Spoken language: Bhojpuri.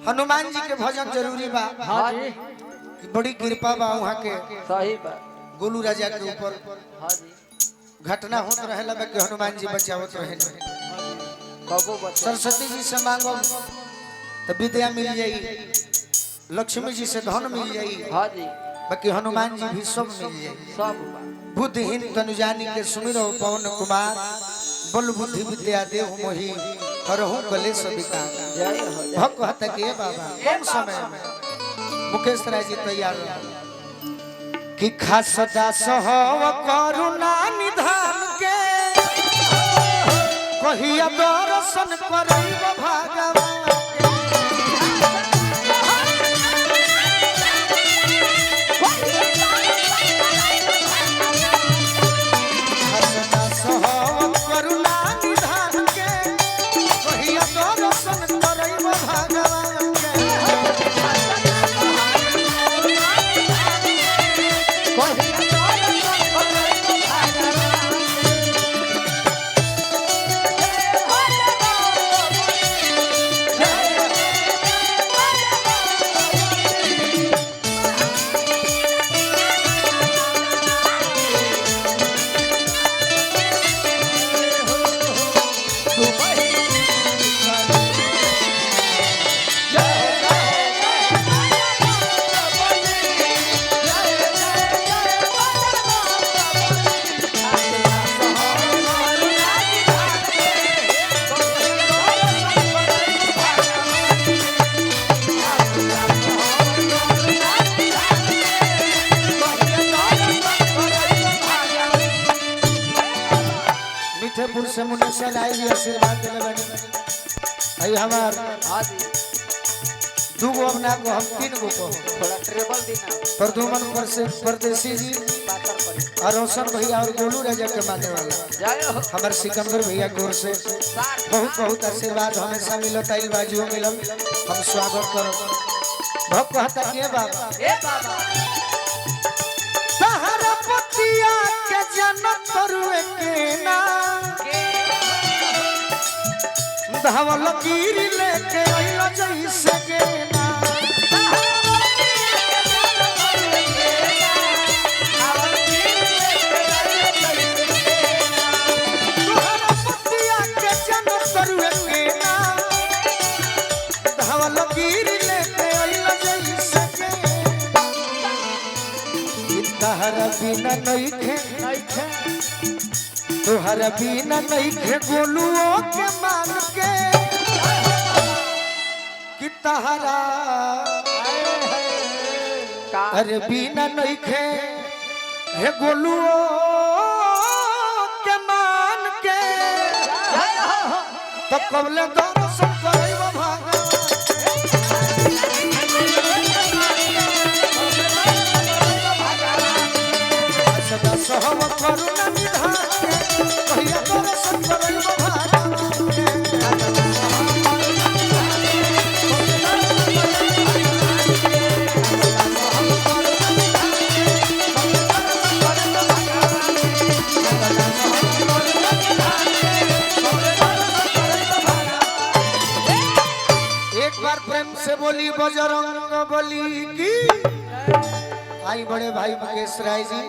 हनुमान जी के भजन जरूरी बा। हाँ जी बड़ी कृपा बा वहाँ के सही बा। गोलू राजा के ऊपर हाँ जी घटना होत रहेला कि हनुमान जी बचावत रहे। कबो बचा सरस्वती जी से मांगो तो विद्या मिल जाई, लक्ष्मी जी से धन मिल जाई, हाँ जी बाकी हनुमान जी भी सब मिल जाई। सब बा। बुद्धिहीन तनु जानी के सुमिरो पवन कुमार, बल बुद्धि विद्या देहु मोहि, हरहु कलेश विकार। जय हो जय। भक्त कहता कि हे बाबा कम समय में मुकेश राय जी तैयार रहो कि खास दास हो करुणा निधान के कहिया दर्शन करैब भगवान से मुनेश्वर राय जी आशीर्वाद दिले बनी। आई हमार हाँ जी दू गो अपना को हम तीन गो को थोड़ा ट्रेबल देना प्रदुमन पर से परदेसी जी बातर पर और रोशन भैया और गोलू राजा के माने वाला जय हो। हमारे सिकंदर भैया की ओर से बहुत बहुत आशीर्वाद हमेशा मिलता है। बाजू मिलम हम स्वागत करो। भक्त कहता के बाबा ए बाबा तहरा पतिया के जन्नत करुए के ना धावल गिर लेके आइला जैसे के ना तहरा पतिया के जन्नत करुए के ना धावल गिर लेके आइला जैसे के तहरा बिना नइखे तुहरा बिना नइखे गोलुओ के मान के कि तहरा अरे बिना नइखे हे गोलुओ के मान के तो कबले दर्शन करैब भगवान सदा सहव करुणा निधान के कहिया दर्शन करैब भगवान एक बार प्रेम से बोली बजरंग बली की। आई बड़े भाई मुकेश राय जी